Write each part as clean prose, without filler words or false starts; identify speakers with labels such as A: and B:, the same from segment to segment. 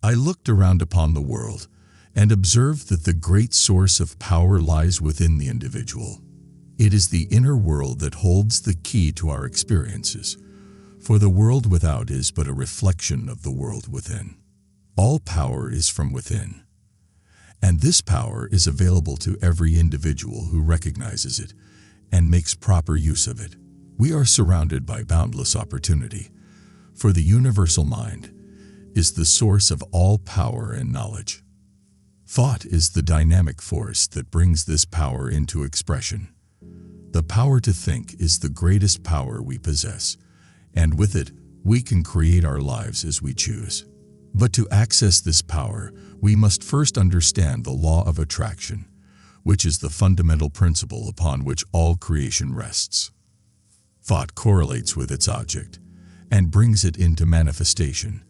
A: I looked around upon the world and observed that the great source of power lies within the individual. It is the inner world that holds the key to our experiences, for the world without is but a reflection of the world within. All power is from within, and this power is available to every individual who recognizes it and makes proper use of it. We are surrounded by boundless opportunity, for the universal mind is the source of all power and knowledge. Thought is the dynamic force that brings this power into expression. The power to think is the greatest power we possess, and with it, we can create our lives as we choose. But to access this power, we must first understand the law of attraction, which is the fundamental principle upon which all creation rests. Thought correlates with its object and brings it into manifestation,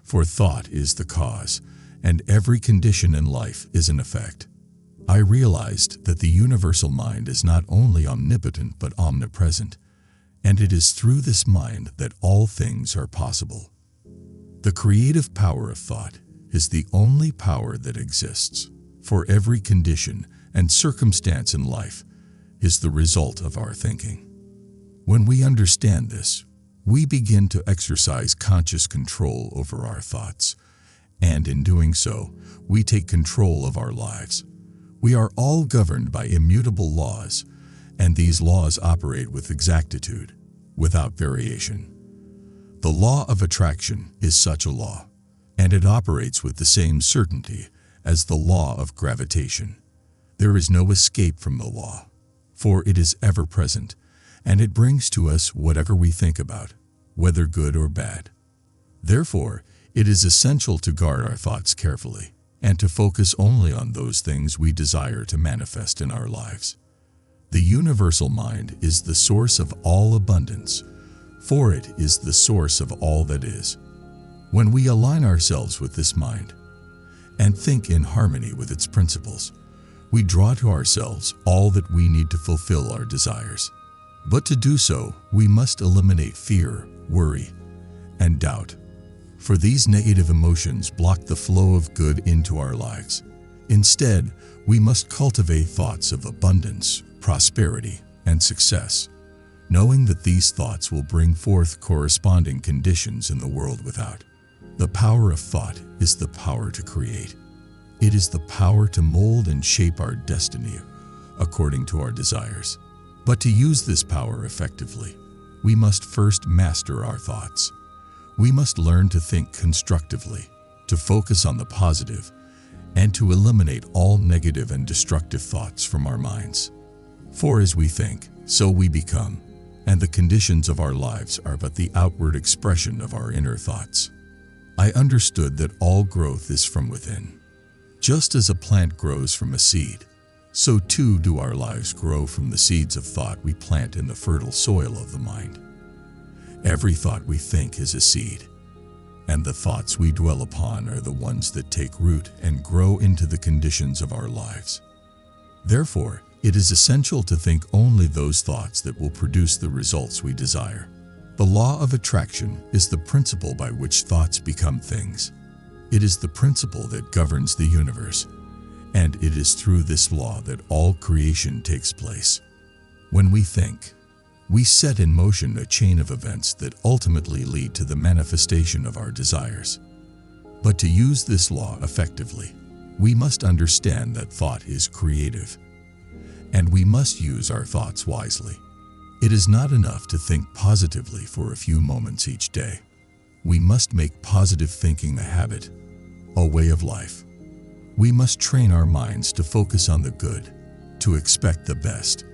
A: for thought is the cause, and every condition in life is an effect. I realized that the universal mind is not only omnipotent but omnipresent, and it is through this mind that all things are possible. The creative power of thought is the only power that exists, for every condition and circumstance in life is the result of our thinking. When we understand this, we begin to exercise conscious control over our thoughts, and in doing so, we take control of our lives. We are all governed by immutable laws, and these laws operate with exactitude, without variation. The law of attraction is such a law, and it operates with the same certainty as the law of gravitation. There is no escape from the law, for it is ever present, and it brings to us whatever we think about, whether good or bad. Therefore, it is essential to guard our thoughts carefully and to focus only on those things we desire to manifest in our lives. The universal mind is the source of all abundance, for it is the source of all that is. When we align ourselves with this mind and think in harmony with its principles, we draw to ourselves all that we need to fulfill our desires. But to do so, we must eliminate fear, worry, and doubt, for these negative emotions block the flow of good into our lives. Instead, we must cultivate thoughts of abundance, prosperity, and success, knowing that these thoughts will bring forth corresponding conditions in the world without. The power of thought is the power to create. It is the power to mold and shape our destiny according to our desires. But to use this power effectively, we must first master our thoughts. We must learn to think constructively, to focus on the positive, and to eliminate all negative and destructive thoughts from our minds. For as we think, so we become, and the conditions of our lives are but the outward expression of our inner thoughts. I understood that all growth is from within. Just as a plant grows from a seed, so too do our lives grow from the seeds of thought we plant in the fertile soil of the mind. Every thought we think is a seed, and the thoughts we dwell upon are the ones that take root and grow into the conditions of our lives. Therefore, it is essential to think only those thoughts that will produce the results we desire. The law of attraction is the principle by which thoughts become things. It is the principle that governs the universe, and it is through this law that all creation takes place. When we think, we set in motion a chain of events that ultimately lead to the manifestation of our desires. But to use this law effectively, we must understand that thought is creative, and we must use our thoughts wisely. It is not enough to think positively for a few moments each day. We must make positive thinking a habit, a way of life. We must train our minds to focus on the good, to expect the best,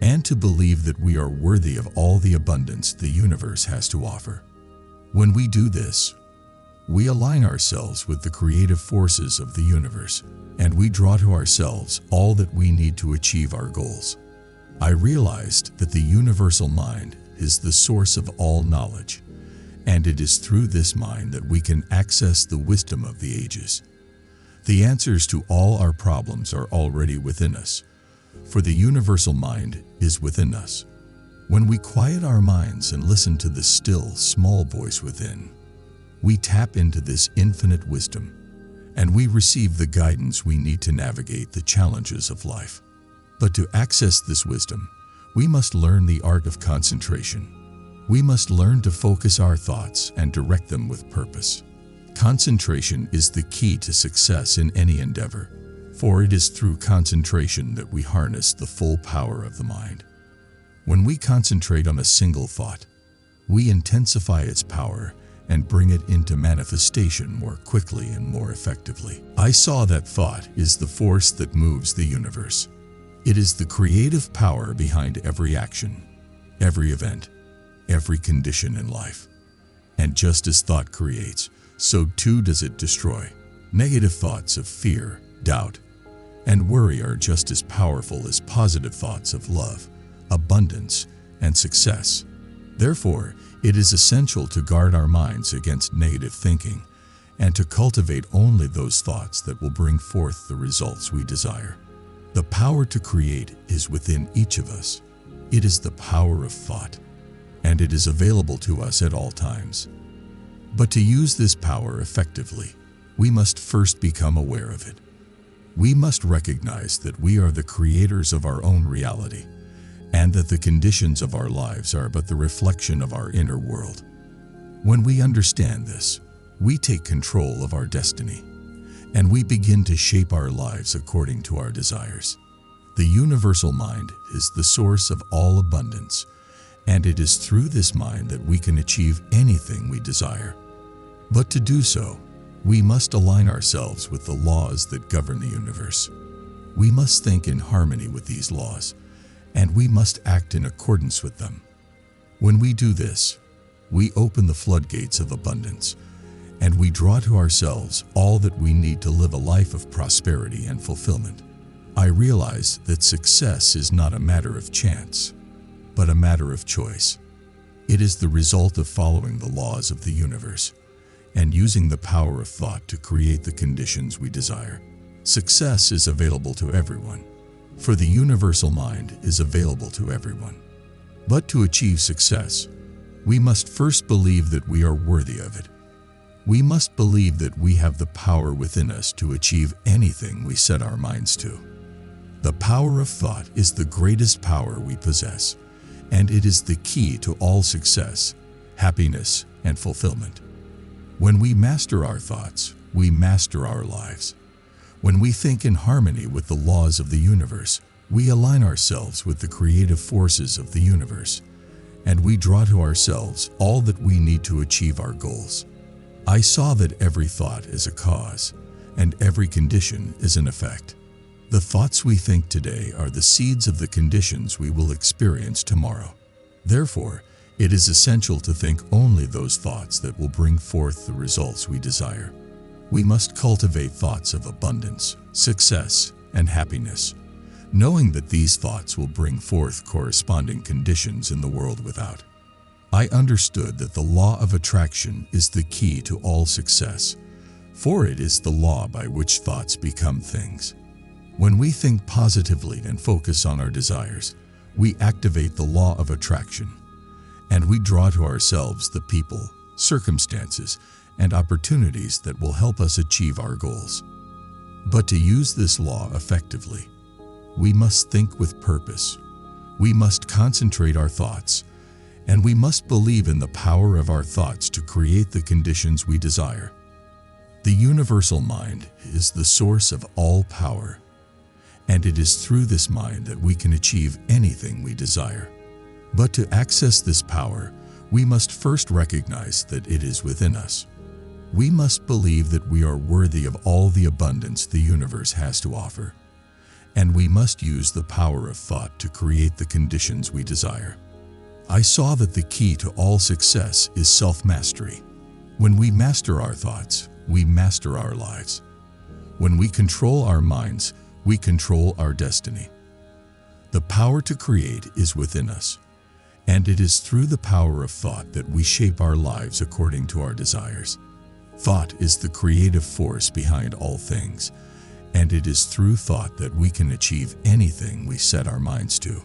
A: and to believe that we are worthy of all the abundance the universe has to offer. When we do this, we align ourselves with the creative forces of the universe, and we draw to ourselves all that we need to achieve our goals. I realized that the universal mind is the source of all knowledge, and it is through this mind that we can access the wisdom of the ages. The answers to all our problems are already within us, for the universal mind is within us. When we quiet our minds and listen to the still, small voice within, we tap into this infinite wisdom, and we receive the guidance we need to navigate the challenges of life. But to access this wisdom, we must learn the art of concentration. We must learn to focus our thoughts and direct them with purpose. Concentration is the key to success in any endeavor, for it is through concentration that we harness the full power of the mind. When we concentrate on a single thought, we intensify its power and bring it into manifestation more quickly and more effectively. I saw that thought is the force that moves the universe. It is the creative power behind every action, every event, every condition in life. And just as thought creates, so too does it destroy. Negative thoughts of fear, doubt, and worry are just as powerful as positive thoughts of love, abundance, and success. Therefore, it is essential to guard our minds against negative thinking and to cultivate only those thoughts that will bring forth the results we desire. The power to create is within each of us. It is the power of thought, and it is available to us at all times. But to use this power effectively, we must first become aware of it. We must recognize that we are the creators of our own reality, and that the conditions of our lives are but the reflection of our inner world. When we understand this, we take control of our destiny, and we begin to shape our lives according to our desires. The universal mind is the source of all abundance, and it is through this mind that we can achieve anything we desire. But to do so, we must align ourselves with the laws that govern the universe. We must think in harmony with these laws, and we must act in accordance with them. When we do this, we open the floodgates of abundance, and we draw to ourselves all that we need to live a life of prosperity and fulfillment. I realize that success is not a matter of chance, but a matter of choice. It is the result of following the laws of the universe and using the power of thought to create the conditions we desire. Success is available to everyone, for the universal mind is available to everyone. But to achieve success, we must first believe that we are worthy of it. We must believe that we have the power within us to achieve anything we set our minds to. The power of thought is the greatest power we possess, and it is the key to all success, happiness, and fulfillment. When we master our thoughts, we master our lives. When we think in harmony with the laws of the universe, we align ourselves with the creative forces of the universe, and we draw to ourselves all that we need to achieve our goals. I saw that every thought is a cause, and every condition is an effect. The thoughts we think today are the seeds of the conditions we will experience tomorrow. Therefore, it is essential to think only those thoughts that will bring forth the results we desire. We must cultivate thoughts of abundance, success, and happiness, knowing that these thoughts will bring forth corresponding conditions in the world without. I understood that the law of attraction is the key to all success, for it is the law by which thoughts become things. When we think positively and focus on our desires, we activate the law of attraction, and we draw to ourselves the people, circumstances, and opportunities that will help us achieve our goals. But to use this law effectively, we must think with purpose. We must concentrate our thoughts, and we must believe in the power of our thoughts to create the conditions we desire. The universal mind is the source of all power, and it is through this mind that we can achieve anything we desire. But to access this power, we must first recognize that it is within us. We must believe that we are worthy of all the abundance the universe has to offer, and we must use the power of thought to create the conditions we desire. I saw that the key to all success is self-mastery. When we master our thoughts, we master our lives. When we control our minds, we control our destiny. The power to create is within us, and it is through the power of thought that we shape our lives according to our desires. Thought is the creative force behind all things, and it is through thought that we can achieve anything we set our minds to.